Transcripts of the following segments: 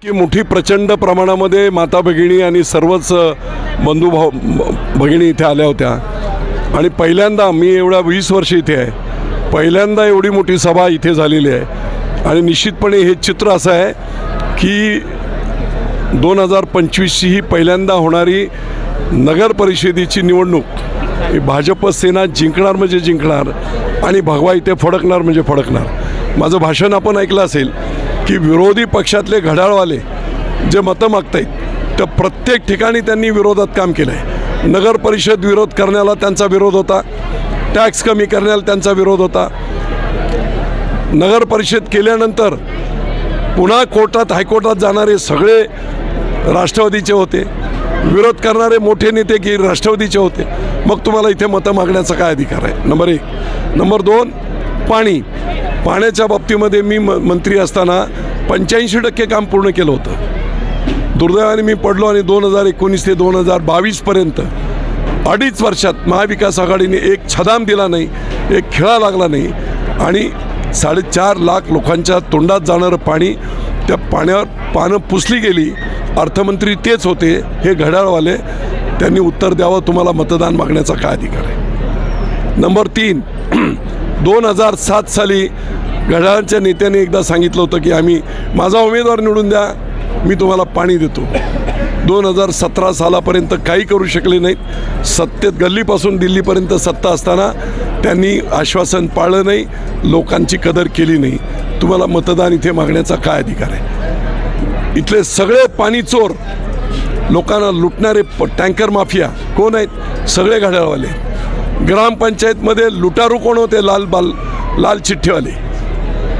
की मोठी प्रचंड प्रमाणामध्ये माता भगिनी आणि सर्वच बंधू भाऊ भगिनी इथे आल्या होत्या आणि पहिल्यांदा मी एवढ्या 20 वर्ष इथे आहे, पहिल्यांदा एवढी मोठी सभा इथे झालेली आहे आणि निश्चितपणे हे चित्र असं आहे की 2025ची ही पहिल्यांदा होणारी नगर परिषदेची निवडणूक ही भाजप सेना जिंकणार म्हणजे जिंकणार आणि भगवा इथे फडकणार म्हणजे फडकणार। माझं भाषण आपण ऐकलं असेल की विरोधी पक्षातले घड्याळवाले जे मतं मागतायत तर प्रत्येक ठिकाणी त्यांनी विरोधात काम केलं आहे। नगर परिषद विरोध करण्याला त्यांचा विरोध होता, टॅक्स कमी करण्याला त्यांचा विरोध होता, नगर परिषद केल्यानंतर पुन्हा कोर्टात हायकोर्टात जाणारे सगळे राष्ट्रवादीचे होते, विरोध करणारे मोठे नेते की राष्ट्रवादीचे होते। मग तुम्हाला इथे मतं मागण्याचा काय अधिकार आहे? नंबर 1। नंबर 2, पाण्याच्या बाबतीमध्ये मी मंत्री असताना 85% काम पूर्ण केलं होतं। दुर्दैवाने मी पडलो आणि 2019 ते 2022पर्यंत 2.5 वर्षात महाविकास आघाडीने एक छदाम दिला नाही, एक खिळा लागला नाही आणि 4.5 लाख लोकांच्या तोंडात जाणारं पाणी त्या पाण्यावर पानं पुसली गेली। अर्थमंत्री तेच होते, हे घड्याळवाले, त्यांनी उत्तर द्यावं तुम्हाला मतदान मागण्याचा काय अधिकार आहे? नंबर 3, 2007 साली घड्याळांच्या नेत्याने एकदा सांगितलं होतं की आम्ही माझा उमेदवार निवडून द्या, मी तुम्हाला पाणी देतो। 2017 सालापर्यंत काही करू शकले नाहीत। सत्तेत गल्लीपासून दिल्लीपर्यंत सत्ता असताना त्यांनी आश्वासन पाळलं नाही, लोकांची कदर केली नाही। तुम्हाला मतदान इथे मागण्याचा काय अधिकार आहे? इथले सगळे पाणी चोर, लोकांना लुटणारे टँकर माफिया कोण आहेत? सगळे घड्याळवाले। ग्रामपंचायतमध्ये लुटारू कोण होते? लाल चिठ्ठीवाले,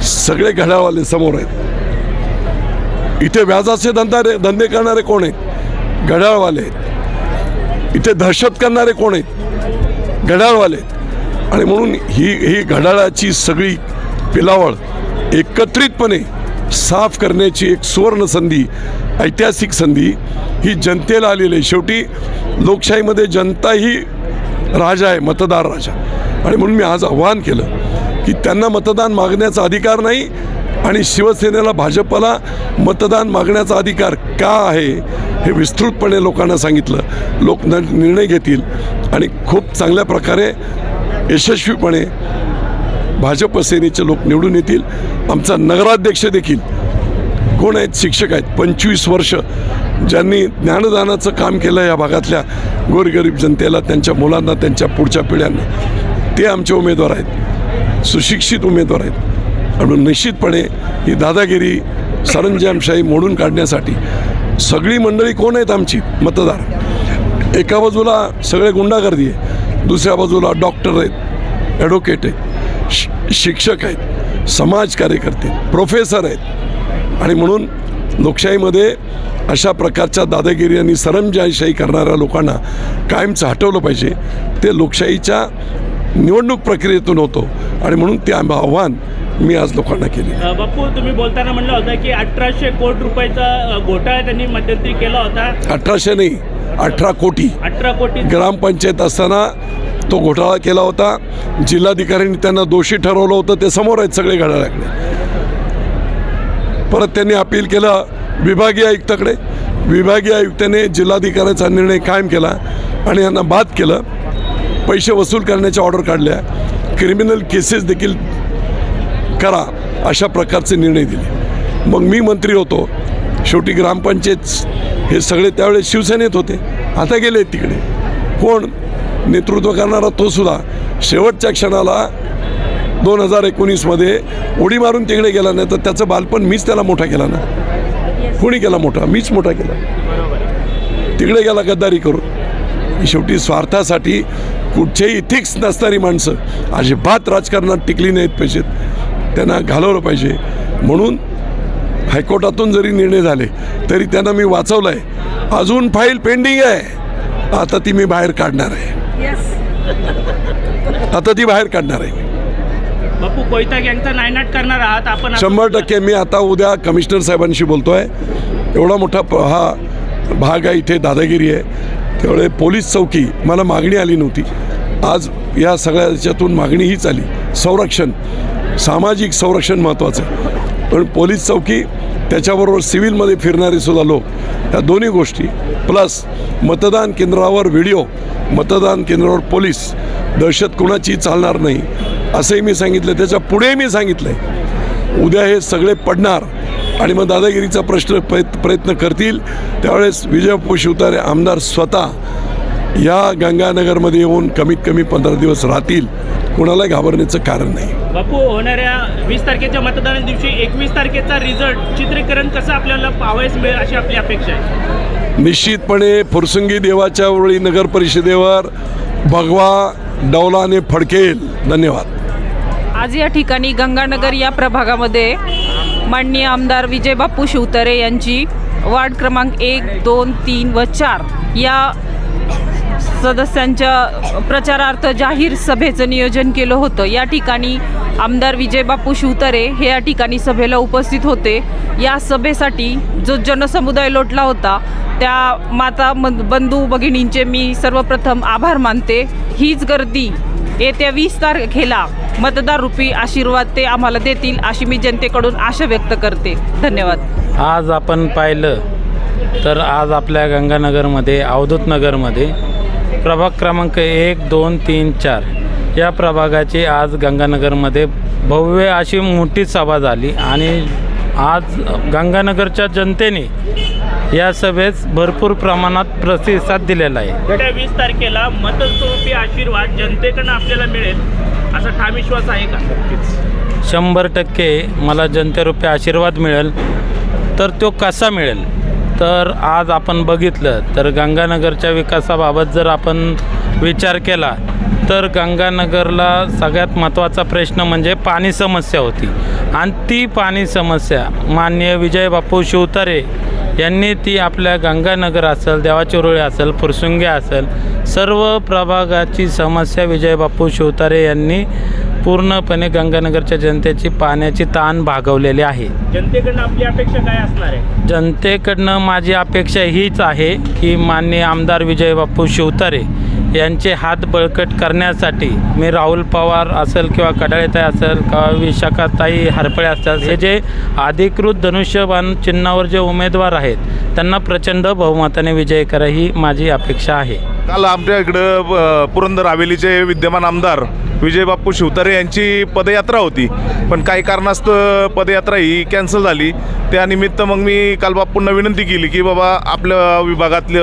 सगळे घड्याळवाले समोर आहेत। इथे व्याजाचे धंदे करणारे कोण आहेत? घड्याळवाले आहेत। इथे दहशत करणारे कोण आहेत? घड्याळवाले आहेत। आणि म्हणून ही घड्याळाची सगळी पिलावळ एकत्रितपणे साफ करण्याची एक सुवर्ण संधी, ऐतिहासिक संधी ही जनतेला आलेली आहे। शेवटी लोकशाहीमध्ये जनता ही राजा आहे, मतदार राजा। आणि म्हणून मी आज आव्हान केलं की त्यांना मतदान मागण्याचा अधिकार नाही आणि शिवसेनेला भाजपला मतदान मागण्याचा अधिकार का आहे हे विस्तृतपणे लोकांना सांगितलं। लोक निर्णय घेतील आणि खूप चांगल्या प्रकारे यशस्वीपणे भाजप सेनेचे लोक निवडून येतील। आमचा नगराध्यक्ष देखील कोण आहेत? शिक्षक आहेत, 25 वर्ष ज्यांनी ज्ञानदानाचं काम केलं या भागातल्या गोरगरीब जनतेला, त्यांच्या मुलांना, त्यांच्या पुढच्या पिढ्यांना, ते आमचे उमेदवार आहेत, सुशिक्षित उमेदवार आहेत। आणि निश्चितपणे ही दादागिरी सरंजामशाही मोडून काढण्यासाठी सगळी मंडळी कोण आहेत? आमची मतदार। एका बाजूला सगळे गुंडागर्दी आहे, दुसऱ्या बाजूला डॉक्टर आहेत, ॲडव्होकेट आहेत, शिक्षक आहेत, समाज कार्यकर्ते, प्रोफेसर आहेत। आणि म्हणून लोकशाहीमध्ये अशा प्रकारच्या दादागिरी आणि सरंजामशाही करणाऱ्या लोकांना कायमचं हटवलं पाहिजे। ते लोकशाहीच्या निवडणूक प्रक्रियेतून होतो आणि म्हणून ते आव्हान मी आज लोकांना केले। बापू, तुम्ही बोलताना म्हणलं होतं की 1800 कोटी रुपयाचा घोटाळा त्यांनी मध्यंतरी केला होता। 1800 नाही, 18 कोटी। 18 कोटी ग्रामपंचायत असताना तो घोटाळा केला होता। जिल्हाधिकाऱ्यांनी त्यांना दोषी ठरवलं होतं, ते समोर आहेत सगळे घड्याळाकडे। परत त्यांनी अपील केलं विभागीय आयुक्ताकडे, विभागीय आयुक्ताने जिल्हाधिकाऱ्याचा निर्णय कायम केला आणि यांना बाद केलं, पैसे वसूल करण्याच्या ऑर्डर काढल्या, क्रिमिनल केसेस देखील करा अशा प्रकारचे निर्णय दिले। मग मी मंत्री होतो, शेवटी ग्रामपंचायत हे सगळे त्यावेळेस शिवसेनेत होते, आता गेले तिकडे। कोण नेतृत्व करणारा? तो सुद्धा शेवटच्या क्षणाला 2019मध्ये उडी मारून तिकडे गेला, नाही तर त्याचं बालपण मीच त्याला मोठा केला ना। कोणी केला मोठा? मीच मोठा केला। तिकडे गेला गद्दारी करून। शेवटी स्वार्थासाठी कुठचेही इथिक्स नसणारी माणसं अजिबात राजकारणात टिकली नाहीत पाहिजेत, त्यांना घालवलं पाहिजे। म्हणून हायकोर्टातून जरी निर्णय झाले तरी त्यांना मी वाचवलं आहे। अजून फाईल पेंडिंग आहे, आता ती मी बाहेर काढणार आहे। आता ती बाहेर काढणार आहे। बापू, कोयता गँगचा नायनाट करणार आहात आपण? 100%। मी आता उद्या कमिशनर साहेबांशी बोलतोय। एवढा मोठा हा भाग आहे, इथे दादागिरी आहे, त्यामुळे पोलीस चौकी मला मागणी आली नव्हती, आज या सगळ्या याच्यातून मागणी हीच आली। संरक्षण, सामाजिक संरक्षण महत्त्वाचं आहे, पण पोलीस चौकी त्याच्याबरोबर सिव्हिलमध्ये फिरणारे सुद्धा लोक, ह्या दोन्ही गोष्टी प्लस मतदान केंद्रावर व्हिडिओ, मतदान केंद्रावर पोलीस, दहशत कुणाची चालणार नाही असंही मी सांगितलं. त्याच्या पुढे मी सांगितलं आहे उद्या हे सगळे पडणार आणि मग दादागिरीचा प्रयत्न करतील. त्यावेळेस विजयबापू शिवतारे आमदार स्वतः या गंगानगरमध्ये येऊन कमीत कमी 15 दिवस राहतील. कुणाला घाबरण्याचं कारण नाही. बापू, होणाऱ्या 20 तारखेच्या मतदाना दिवशी 21 तारखेचा रिझल्ट चित्रीकरण कसं आपल्याला पाहावयास मिळेल अशी आपली अपेक्षा आहे? निश्चितपणे फुरसुंगी देवाच्या वेळी नगर परिषदेवर भगवा डौलाने फडकेल. धन्यवाद. आज या ठिकाणी गंगानगर या प्रभागामध्ये माननीय आमदार विजयबापू शिवतारे यांची वार्ड क्रमांक 1, 2, 3 व 4 या सदस्यांच्या प्रचारार्थ जाहीर सभेचं नियोजन केलं होतं. या ठिकाणी आमदार विजयबापू शिवतारे हे या ठिकाणी सभेला उपस्थित होते. या सभेसाठी जो जनसमुदाय लोटला होता त्या माता बंधू भगिनींचे मी सर्वप्रथम आभार मानते. हीच गर्दी येत्या 20 तारखेला मतदार रूपी आशीर्वाद ते आम्हाला देतील अशी मी जनतेकडून आशा व्यक्त करते. धन्यवाद. आज आपण पाहिलं तर आज आपल्या गंगानगरमध्ये, अवधूत नगरमध्ये प्रभाग क्रमांक 1, 2, 3, 4 या प्रभागाची आज गंगानगरमध्ये भव्य अशी मोठी सभा झाली आणि आज गंगानगरच्या जनतेने या सभेस भरपूर प्रमाणात प्रतिसाद दिलेला आहे. येत्या 20 तारखेला मतस्वरूपी आशीर्वाद जनतेकडून आपल्याला मिळेल असा ठाम विश्वास आहे का? 100% मला जनतेरूपी आशीर्वाद मिळेल. तर तो कसा मिळेल तर आज आपण बघितलं तर गंगानगरच्या विकासाबाबत जर आपण विचार केला तर गंगानगरला सगळ्यात महत्त्वाचा प्रश्न म्हणजे पाणी समस्या होती आणि ती पाणी समस्या माननीय विजयबापू शिवतारे यांनी ती आपल्या गंगानगर असेल, देवाचिरोळी असेल, फुरसुंगी असेल, सर्व प्रभागाची समस्या विजयबापू शिवतारे यांनी पूर्णपणे गंगानगरच्या जनतेची पाण्याची ताण भागवलेली आहे. जनतेकडून आपली अपेक्षा काय असणार आहे? जनतेकडनं माझी अपेक्षा हीच आहे की माननीय आमदार विजयबापू शिवतारे यांचे हात बळकट करण्यासाठी मी राहुल पवार असेल किंवा कडाळेताई असेल किंवा विशाखाताई हरपळे असेल, हे जे अधिकृत धनुष्यबाण चिन्हावर जे उमेदवार आहेत त्यांना प्रचंड बहुमताने विजय करा ही माझी अपेक्षा आहे. काल आमच्या इकडं पुरंदर हवेलीचे विद्यमान आमदार विजयबापू शिवतारे यांची पदयात्रा होती, पण काही कारणास्तव पदयात्रा ही कॅन्सल झाली. त्यानिमित्त मग मी काल बापूंना विनंती केली की बाबा आपल्या विभागातले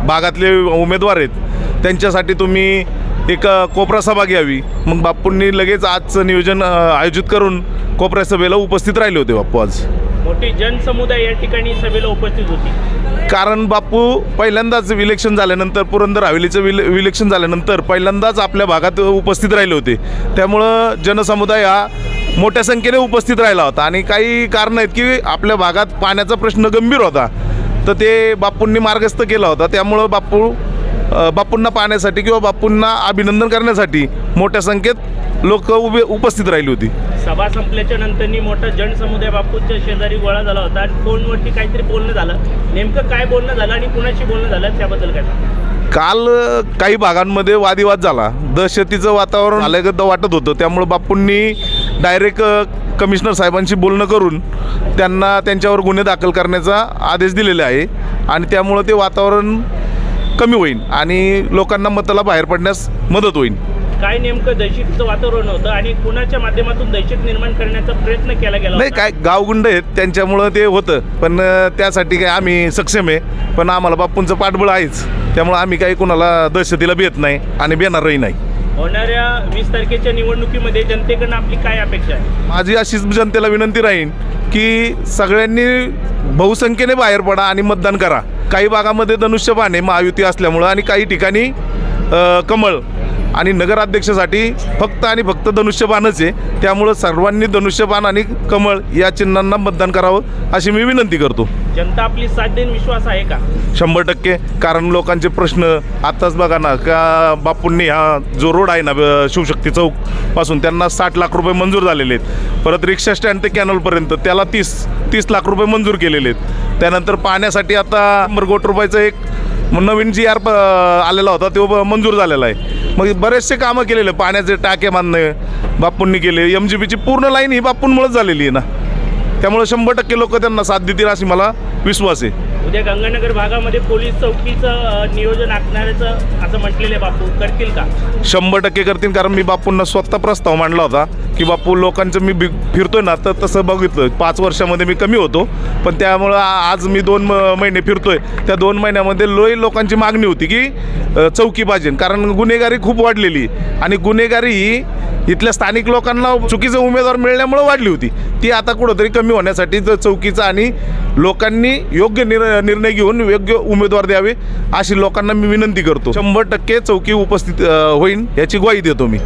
भागातले उमेदवार आहेत त्यांच्यासाठी तुम्ही एक कोपरा सभा घ्यावी. मग बापूंनी लगेच आजचं नियोजन आयोजित करून कोपरा सभेला उपस्थित राहिले होते. बापू आज मोठी जनसमुदाय या ठिकाणी सभेला उपस्थित होती, कारण बापू पहिल्यांदाच इलेक्शन झाल्यानंतर, पुरंदर हवेलीचं इलेक्शन झाल्यानंतर पहिल्यांदाच आपल्या भागात उपस्थित राहिले होते. त्यामुळं जनसमुदाय हा मोठ्या संख्येने उपस्थित राहिला होता आणि काही कारणं आहेत की आपल्या भागात पाण्याचा प्रश्न गंभीर होता, तर ते बापूंनी मार्गस्थ केला होता. त्यामुळं बापूंना पाहण्यासाठी किंवा बापूंना अभिनंदन करण्यासाठी मोठ्या संख्येत लोक उपस्थित राहिली होती. सभा संपल्याच्या नंतरनी मोठा जनसमुदाय बापूच्या शेजारी गोळा झाला होता आणि फोनवरती काहीतरी बोलणं झालं. नेमकं काय बोलणं झालं आणि कुणाशी बोलणं झालं त्याबद्दल काय? काल काही भागांमध्ये वादिवाद झाला, दहशतीचं वातावरण आल्यागत वाटत होतं. त्यामुळे बापूंनी डायरेक्ट कमिशनर साहेबांशी बोलणं करून त्यांना त्यांच्यावर गुन्हे दाखल करण्याचा आदेश दिलेला आहे आणि त्यामुळं ते वातावरण कमी होईल आणि लोकांना मताला बाहेर पडण्यास मदत होईल. काय नेमकं दहशतीचं वातावरण होतं आणि कुणाच्या माध्यमातून दहशत निर्माण करण्याचा प्रयत्न केला गेला? नाही, काय गावगुंड आहेत त्यांच्यामुळं ते होतं, पण त्यासाठी काय आम्ही सक्षम आहे, पण आम्हाला बापूंचं पाठबळ आहेच. त्यामुळं आम्ही काही कुणाला दहशतीला भेट नाही आणि भेटणारही नाही. होणाऱ्या 20 तारखेच्या निवडणुकीमध्ये जनतेकडून आपली काय अपेक्षा आहे? माझी अशीच जनतेला विनंती राहील की सगळ्यांनी बहुसंख्येने बाहेर पडा आणि मतदान करा. काही भागामध्ये धनुष्यबाण आहे महायुती असल्यामुळं आणि काही ठिकाणी कमळ आणि नगराध्यक्षासाठी फक्त आणि फक्त धनुष्यबाणच आहे. त्यामुळं सर्वांनी धनुष्यबाण आणि कमळ या चिन्हांना मतदान करावं अशी मी विनंती करतो. जनता आपली साथ देईन विश्वास आहे का? 100%. कारण लोकांचे प्रश्न आत्ताच बघा ना, का बापूंनी हा जो रोड आहे ना शिवशक्ती चौकपासून त्यांना 60 लाख रुपये मंजूर झालेले आहेत. परत रिक्षा स्टँड ते कॅनलपर्यंत त्याला 30 लाख रुपये मंजूर केलेले आहेत. त्यानंतर पाण्यासाठी आता 100 कोटी रुपयाचं एक नवीन GR आलेला होता तो मंजूर झालेला आहे. मग बरेचसे कामं केलेले, पाण्याचे टाके बांधणे बापूंनी केले. MGBची पूर्ण लाईन ही बापूंमुळेच झालेली आहे ना. त्यामुळे 100% लोक त्यांना साथ देतील अशी मला विश्वास आहे. उद्या गंगानगर भागामध्ये पोलीस चौकीचं नियोजन आखण्याचं असं म्हटलेलं आहे बापू, करतील का? 100% करतील, कारण मी बापूंना स्वतः प्रस्ताव मांडला होता की बापू लोकांचं मी फिरतोय ना, तर तसं बघितलं 5 वर्षामध्ये मी कमी होतो, पण त्यामुळं आज मी 2 महिने फिरतोय. त्या 2 महिन्यामध्ये लोकांची मागणी होती की चौकी पाहिजे, कारण गुन्हेगारी खूप वाढलेली आणि गुन्हेगारी ही इथल्या स्थानिक लोकांना चुकीचा उमेदवार मिळण्यामुळे वाढली होती. ती आता कुठंतरी कमी होण्यासाठी चौकीचा आणि लोकांनी योग्य निर्णय घेऊन योग्य उमेदवार द्यावे अशी लोकांना मी विनंती करतो. 100% चौकी उपस्थित होईल याची ग्वाही देतो मी.